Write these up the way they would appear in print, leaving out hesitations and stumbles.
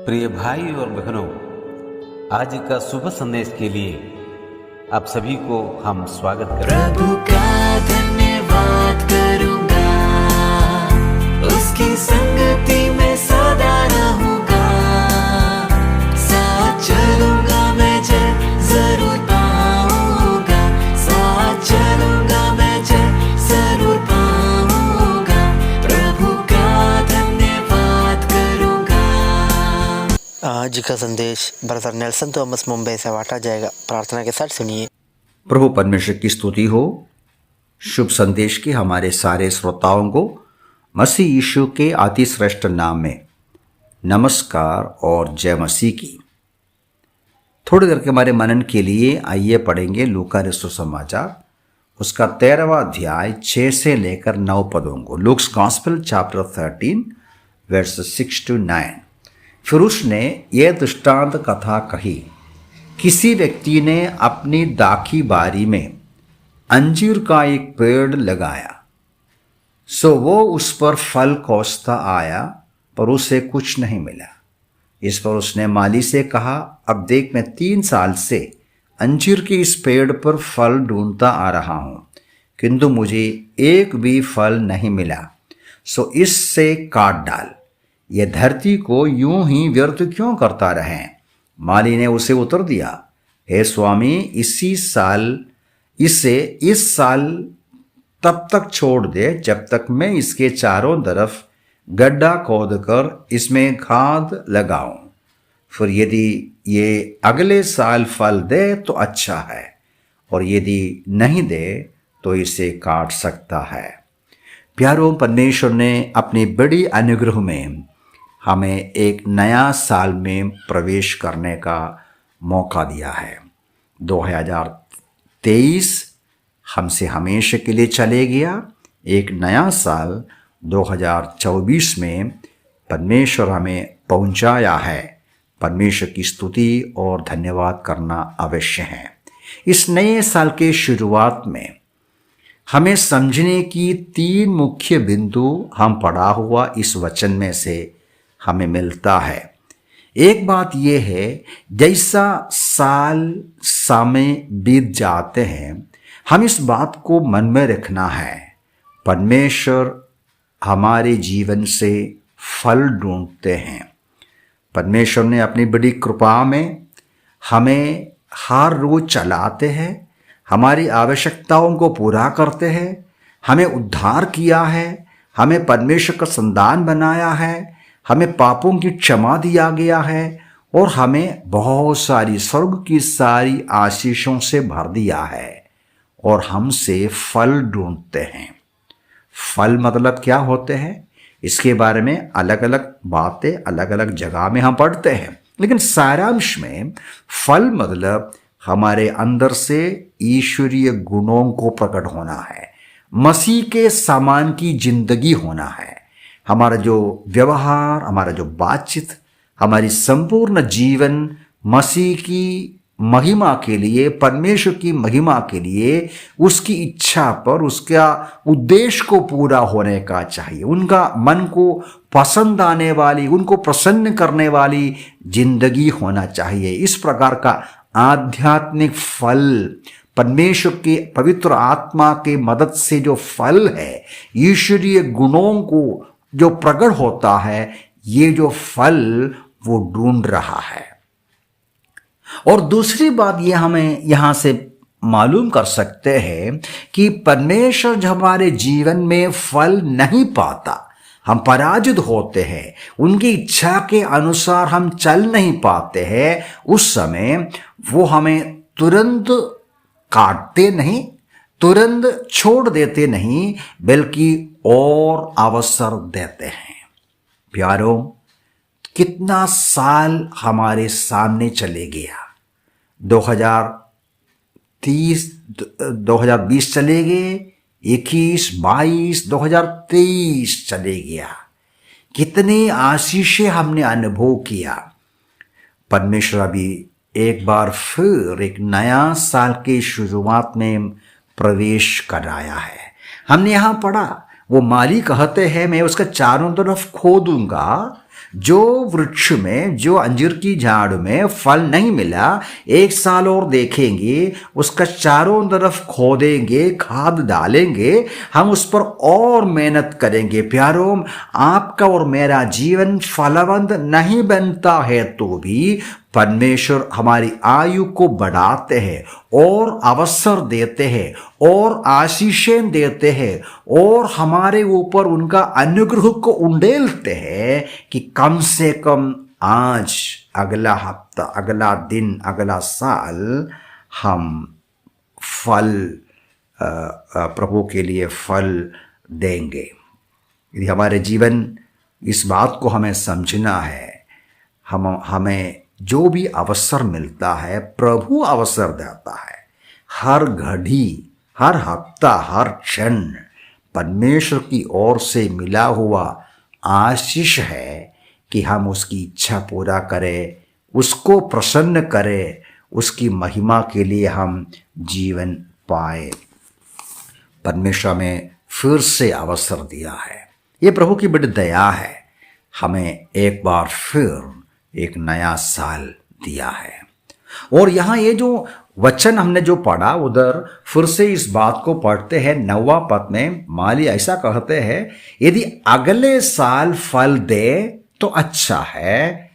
प्रिय भाई और बहनों, आज का शुभ संदेश के लिए आप सभी को हम स्वागत करते हैं। प्रभु का धन्यवाद करूंगा, उसकी संगति में सदा रहूंगा, साथ चलूंगा मैं जरूर पाऊंगा, साथ चलूंगा मैं जरूर पाऊंगा, प्रभु का धन्यवाद करूंगा। आज का संदेश ब्रदर नेल्सन थॉमस मुंबई से बांटा जाएगा। प्रार्थना के साथ सुनिए। प्रभु परमेश्वर की स्तुति हो। शुभ संदेश के हमारे सारे श्रोताओं को मसीह यीशु के अति श्रेष्ठ नाम में नमस्कार और जय मसीह की। थोड़ी देर के हमारे मनन के लिए आइए पढ़ेंगे लूका रचित समाचार, उसका 13वां अध्याय 6 से लेकर 9 पदों को। Luke's gospel chapter 13 verse 6 to 9। फिर उसने यह दृष्टांत कथा कही, किसी व्यक्ति ने अपनी दाखी बारी में अंजीर का एक पेड़ लगाया, सो वो उस पर फल कोसता आया, पर उसे कुछ नहीं मिला। इस पर उसने माली से कहा, अब देख, मैं 3 साल से अंजीर के इस पेड़ पर फल ढूंढता आ रहा हूँ, किंतु मुझे एक भी फल नहीं मिला, सो इससे काट डाल। यह धरती को यूं ही व्यर्थ क्यों करता रहे? माली ने उसे उत्तर दिया, हे स्वामी, इसे इस साल तब तक छोड़ दे जब तक मैं इसके चारों तरफ गड्ढा खोदकर इसमें खाद लगाऊं। फिर यदि ये अगले साल फल दे तो अच्छा है, और यदि नहीं दे तो इसे काट सकता है। प्यारों, परमेश्वर ने अपनी बड़ी अनुग्रह में हमें एक नया साल में प्रवेश करने का मौका दिया है। 2023 हमसे हमेशा के लिए चले गया। एक नया साल 2024 में परमेश्वर हमें पहुंचाया है। परमेश्वर की स्तुति और धन्यवाद करना अवश्य है। इस नए साल के शुरुआत में हमें समझने की 3 मुख्य बिंदु हम पढ़ा हुआ इस वचन में से हमें मिलता है। एक बात यह है, जैसा साल समय बीत जाते हैं, हम इस बात को मन में रखना है, परमेश्वर हमारे जीवन से फल ढूंढते हैं। परमेश्वर ने अपनी बड़ी कृपा में हमें हर रोज चलाते हैं, हमारी आवश्यकताओं को पूरा करते हैं, हमें उद्धार किया है, हमें परमेश्वर का संतान बनाया है, हमें पापों की क्षमा दिया गया है, और हमें बहुत सारी स्वर्ग की सारी आशीषों से भर दिया है, और हमसे फल ढूंढते हैं। फल मतलब क्या होते हैं, इसके बारे में अलग अलग बातें अलग अलग जगह में हम पढ़ते हैं, लेकिन सारांश में फल मतलब हमारे अंदर से ईश्वरीय गुणों को प्रकट होना है, मसीह के समान की जिंदगी होना है। हमारा जो व्यवहार, हमारा जो बातचीत, हमारी संपूर्ण जीवन मसीह की महिमा के लिए, परमेश्वर की महिमा के लिए, उसकी इच्छा पर, उसका उद्देश्य को पूरा होने का चाहिए। उनका मन को पसंद आने वाली, उनको प्रसन्न करने वाली जिंदगी होना चाहिए। इस प्रकार का आध्यात्मिक फल, परमेश्वर के पवित्र आत्मा के मदद से जो फल है, ईश्वरीय गुणों को जो प्रकट होता है, ये जो फल वो ढूंढ रहा है। और दूसरी बात ये हमें यहां से मालूम कर सकते हैं कि परमेश्वर जब हमारे जीवन में फल नहीं पाता, हम पराजित होते हैं, उनकी इच्छा के अनुसार हम चल नहीं पाते हैं, उस समय वो हमें तुरंत काटते नहीं, तुरंत छोड़ देते नहीं, बल्कि और अवसर देते हैं। प्यारों, कितना साल हमारे सामने चले गया। 2020 चले गए, 21, 22, 2023 चले गया। कितनी आशीषें हमने अनुभव किया। परमेश्वर अभी एक बार फिर एक नया साल के शुरुआत में प्रवेश कराया है। हमने यहाँ पढ़ा, वो माली कहते हैं, मैं उसका चारों तरफ खोदूंगा जो वृक्ष में, जो अंजीर की झाड़ में फल नहीं मिला, 1 साल और देखेंगे, उसका चारों तरफ खोदेंगे, खाद डालेंगे, हम उस पर और मेहनत करेंगे। प्यारों, आपका और मेरा जीवन फलवंत नहीं बनता है तो भी परमेश्वर हमारी आयु को बढ़ाते हैं और अवसर देते हैं और आशीषें देते हैं और हमारे ऊपर उनका अनुग्रह को उंडेलते हैं कि कम से कम आज, अगला हफ्ता, अगला दिन, अगला साल हम फल, प्रभु के लिए फल देंगे। यदि हमारे जीवन, इस बात को हमें समझना है, हमें जो भी अवसर मिलता है प्रभु अवसर देता है। हर घड़ी, हर हफ्ता, हर क्षण परमेश्वर की ओर से मिला हुआ आशीष है कि हम उसकी इच्छा पूरा करें, उसको प्रसन्न करें, उसकी महिमा के लिए हम जीवन पाए। परमेश्वर में फिर से अवसर दिया है। ये प्रभु की बड़ी दया है, हमें एक बार फिर एक नया साल दिया है। और यहाँ ये जो वचन हमने जो पढ़ा, उधर फिर से इस बात को पढ़ते हैं 9वां पद में। माली ऐसा कहते हैं, यदि अगले साल फल दे तो अच्छा है,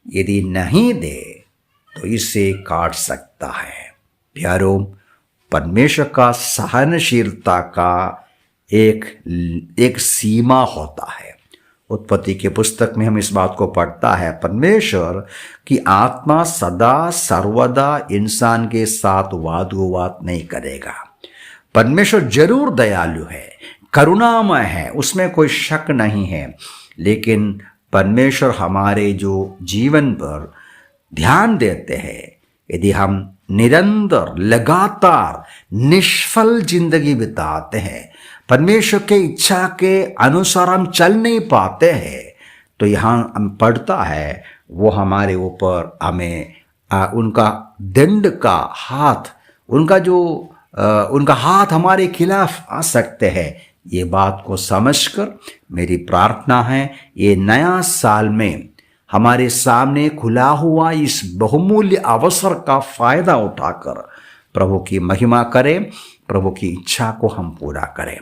यदि नहीं दे तो इसे काट सकता है। प्यारों, परमेश्वर का सहनशीलता का एक सीमा होता है। उत्पत्ति के पुस्तक में हम इस बात को पढ़ता है, परमेश्वर की आत्मा सदा सर्वदा इंसान के साथ वाद विवाद नहीं करेगा। परमेश्वर जरूर दयालु है, करुणामय है, उसमें कोई शक नहीं है, लेकिन परमेश्वर हमारे जो जीवन पर ध्यान देते हैं, यदि हम निरंतर, लगातार निष्फल जिंदगी बिताते हैं, परमेश्वर के इच्छा के अनुसार हम चल नहीं पाते हैं, तो यहाँ हम पढ़ता है वो हमारे ऊपर हमें उनका दंड का हाथ, उनका हाथ हमारे खिलाफ आ सकते हैं। ये बात को समझकर मेरी प्रार्थना है, ये नया साल में हमारे सामने खुला हुआ इस बहुमूल्य अवसर का फायदा उठाकर प्रभु की महिमा करें, प्रभु की इच्छा को हम पूरा करें।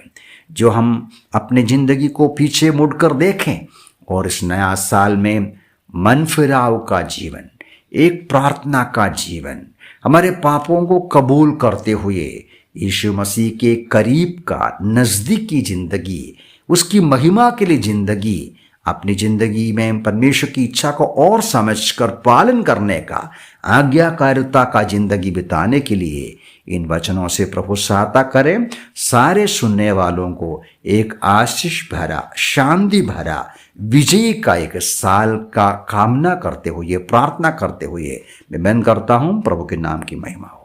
जो हम अपने जिंदगी को पीछे मुड़कर देखें और इस नया साल में मन फिराव का जीवन, एक प्रार्थना का जीवन, हमारे पापों को कबूल करते हुए यीशु मसीह के करीब का, नज़दीकी जिंदगी, उसकी महिमा के लिए जिंदगी, अपनी जिंदगी में परमेश्वर की इच्छा को और समझकर पालन करने का, आज्ञाकारिता का जिंदगी बिताने के लिए इन वचनों से प्रभु सहायता करें। सारे सुनने वालों को एक आशीष भरा, शांति भरा, विजय का एक साल का कामना करते हुए, प्रार्थना करते हुए मैं करता हूँ। प्रभु के नाम की महिमा हो।